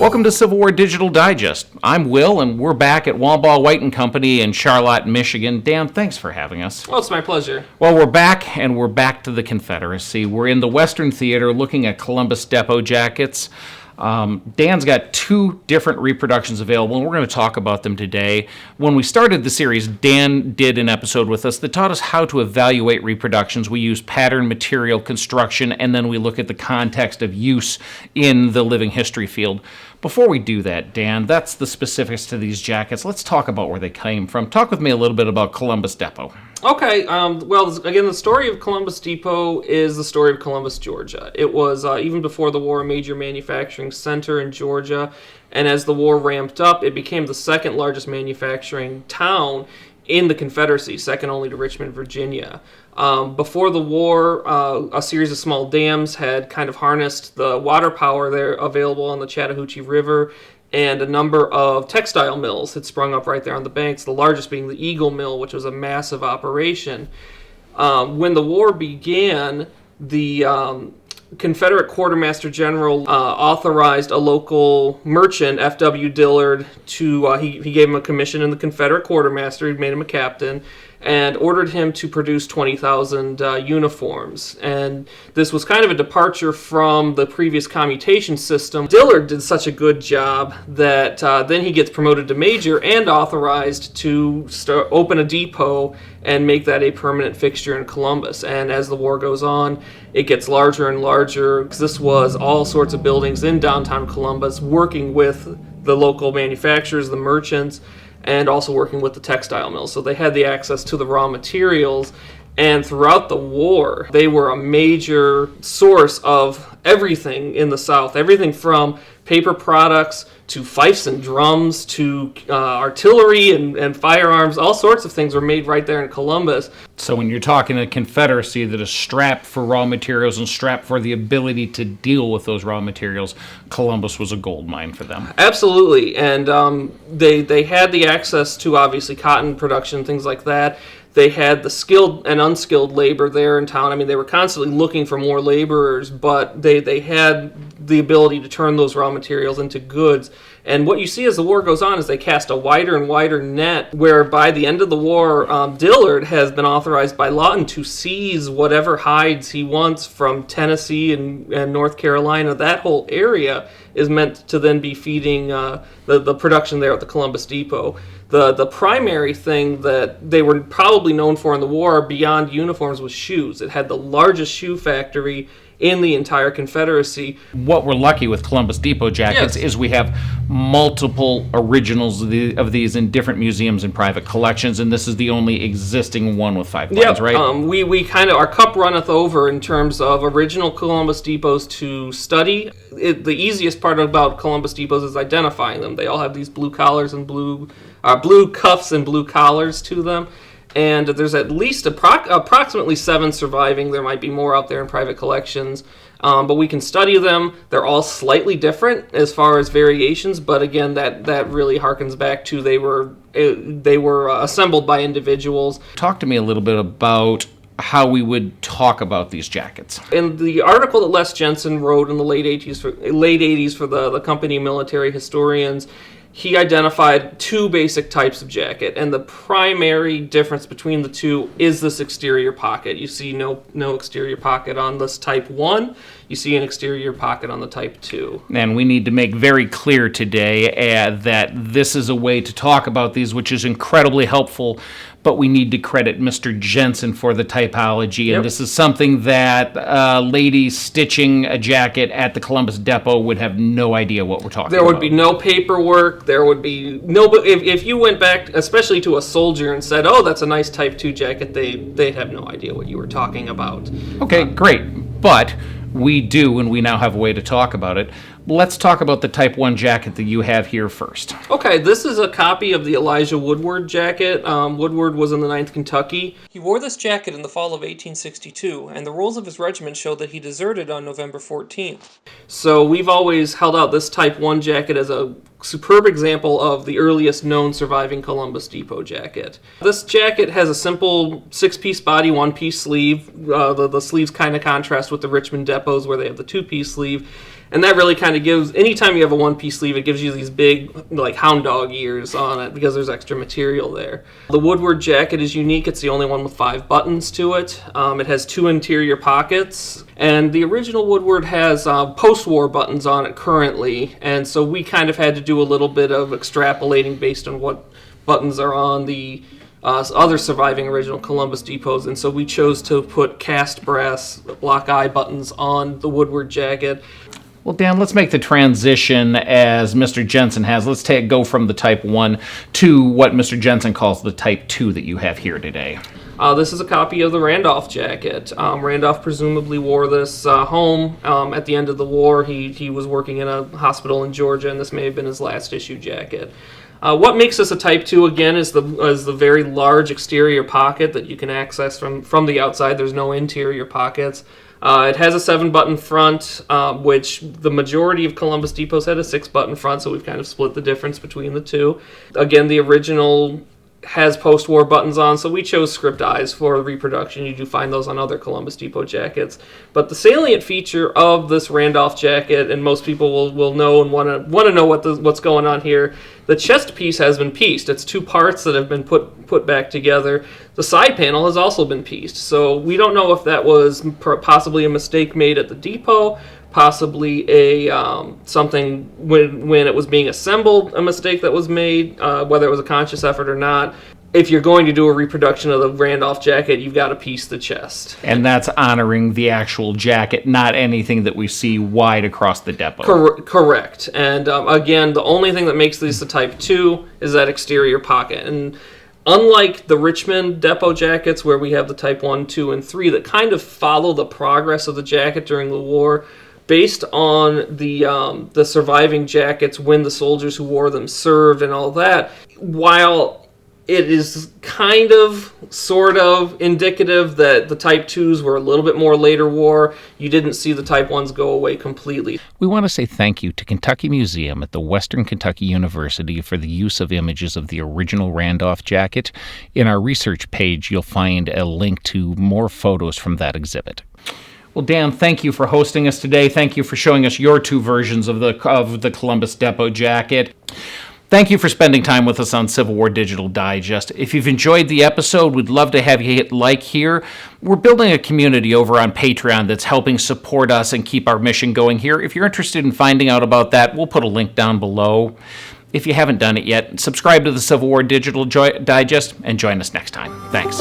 Welcome to Civil War Digital Digest. I'm Will, and we're back at Wambaugh, White & Company in Charlotte, Michigan. Dan, thanks for having us. Well, it's my pleasure. Well, we're back, and we're back to the Confederacy. We're in the Western Theater looking at Columbus Depot jackets. Dan's got two different reproductions available, and we're going to talk about them today. When we started the series, Dan did an episode with us that taught us how to evaluate reproductions. We use pattern, material, construction, and then we look at the context of use in the living history field. Before we do that, Dan, that's the specifics to these jackets. Let's talk about where they came from. Talk with me a little bit about Columbus Depot. Okay, well, again, the story of Columbus Depot is the story of Columbus, Georgia. It was, even before the war, a major manufacturing center in Georgia, and as the war ramped up, it became the second largest manufacturing town in the Confederacy, second only to Richmond, Virginia. Before the war, a series of small dams had kind of harnessed the water power there available on the Chattahoochee River, and a number of textile mills had sprung up right there on the banks, the largest being the Eagle Mill, which was a massive operation. When the war began, the Confederate Quartermaster General authorized a local merchant, F.W. Dillard, to he gave him a commission in the Confederate Quartermaster. He made him a captain, and ordered him to produce 20,000 uniforms. And this was kind of a departure from the previous commutation system. Dillard did such a good job that then he gets promoted to major and authorized to open a depot and make that a permanent fixture in Columbus. And as the war goes on, it gets larger and larger, because this was all sorts of buildings in downtown Columbus working with the local manufacturers, the merchants, and also working with the textile mills. So they had the access to the raw materials, and throughout the war, they were a major source of everything in the South. Everything from paper products to fifes and drums to artillery and firearms. All sorts of things were made right there in Columbus. So when you're talking a Confederacy that is strapped for raw materials and strapped for the ability to deal with those raw materials, Columbus was a gold mine for them. Absolutely, and they had the access to, obviously, cotton production, things like that. They had the skilled and unskilled labor there in town. I mean, they were constantly looking for more laborers, but they had the ability to turn those raw materials into goods. And what you see as the war goes on is they cast a wider and wider net, where by the end of the war, Dillard has been authorized by Lawton to seize whatever hides he wants from Tennessee and North Carolina. That whole area is meant to then be feeding the production there at the Columbus Depot. The primary thing that they were probably known for in the war, beyond uniforms, was shoes. It had the largest shoe factory in the entire Confederacy. What we're lucky with Columbus Depot jackets is we have multiple originals of these in different museums and private collections, and this is the only existing one with 5 buttons, right? We kind of, our cup runneth over in terms of original Columbus Depots to study. The easiest part about Columbus Depots is identifying them. They all have these blue collars and blue cuffs and blue collars to them. And there's at least approximately 7 surviving. There might be more out there in private collections. But we can study them. They're all slightly different as far as variations. But again, that really harkens back to they were assembled by individuals. Talk to me a little bit about how we would talk about these jackets. In the article that Les Jensen wrote in the late 80s for the company Military Historians, he identified 2 basic types of jacket, and the primary difference between the two is this exterior pocket. You see no exterior pocket on this Type 1. You see an exterior pocket on the Type 2. And we need to make very clear today that this is a way to talk about these, which is incredibly helpful, but we need to credit Mr. Jensen for the typology, and this is something that ladies stitching a jacket at the Columbus Depot would have no idea what we're talking about. There would be no paperwork. There would be no. If you went back, especially to a soldier, and said, "Oh, that's a nice Type 2 jacket," they'd have no idea what you were talking about. Okay, great, but we do, and we now have a way to talk about it. Let's talk about the Type 1 jacket that you have here first. Okay, this is a copy of the Elijah Woodward jacket. Woodward was in the 9th Kentucky. He wore this jacket in the fall of 1862, and the rolls of his regiment show that he deserted on November 14th. So we've always held out this Type 1 jacket as a superb example of the earliest known surviving Columbus Depot jacket. This jacket has a simple 6-piece body, 1-piece sleeve. The sleeves kind of contrast with the Richmond depots where they have the 2-piece sleeve. And that really kind of gives, anytime you have a one-piece sleeve, it gives you these big, like, hound dog ears on it because there's extra material there. The Woodward jacket is unique. It's the only one with 5 buttons to it. It has 2 interior pockets. And the original Woodward has post-war buttons on it currently. And so we kind of had to do a little bit of extrapolating based on what buttons are on the other surviving original Columbus Depots, and so we chose to put cast brass block eye buttons on the Woodward jacket. Well, Dan, let's make the transition as Mr. Jensen has. Let's go from the Type 1 to what Mr. Jensen calls the Type 2 that you have here today. This is a copy of the Randolph jacket. Randolph presumably wore this home at the end of the war. He was working in a hospital in Georgia, and this may have been his last issue jacket. What makes this a Type 2, again, is the very large exterior pocket that you can access from the outside. There's no interior pockets. It has a 7-button front, which the majority of Columbus Depots had a 6-button front, so we've kind of split the difference between the two. Again, the original has post-war buttons on, so we chose script eyes for reproduction. You do find those on other Columbus Depot jackets. But the salient feature of this Randolph jacket, and most people will know and want to know what's going on here, the chest piece has been pieced. It's 2 parts that have been put back together. The side panel has also been pieced. So we don't know if that was possibly a mistake made at the depot, possibly something when it was being assembled, a mistake that was made, whether it was a conscious effort or not. If you're going to do a reproduction of the Randolph jacket, you've got to piece the chest. And that's honoring the actual jacket, not anything that we see wide across the depot. Correct. And again, the only thing that makes this a Type 2 is that exterior pocket. And unlike the Richmond depot jackets, where we have the Type 1, 2, and 3 that kind of follow the progress of the jacket during the war, based on the surviving jackets when the soldiers who wore them served and all that, while it is kind of, sort of indicative that the Type 2s were a little bit more later war, you didn't see the Type 1s go away completely. We want to say thank you to Kentucky Museum at the Western Kentucky University for the use of images of the original Randolph jacket. In our research page, you'll find a link to more photos from that exhibit. Well, Dan, thank you for hosting us today. Thank you for showing us your 2 versions of the Columbus Depot jacket. Thank you for spending time with us on Civil War Digital Digest. If you've enjoyed the episode, we'd love to have you hit like here. We're building a community over on Patreon that's helping support us and keep our mission going here. If you're interested in finding out about that, we'll put a link down below. If you haven't done it yet, subscribe to the Civil War Digital Digest and join us next time. Thanks.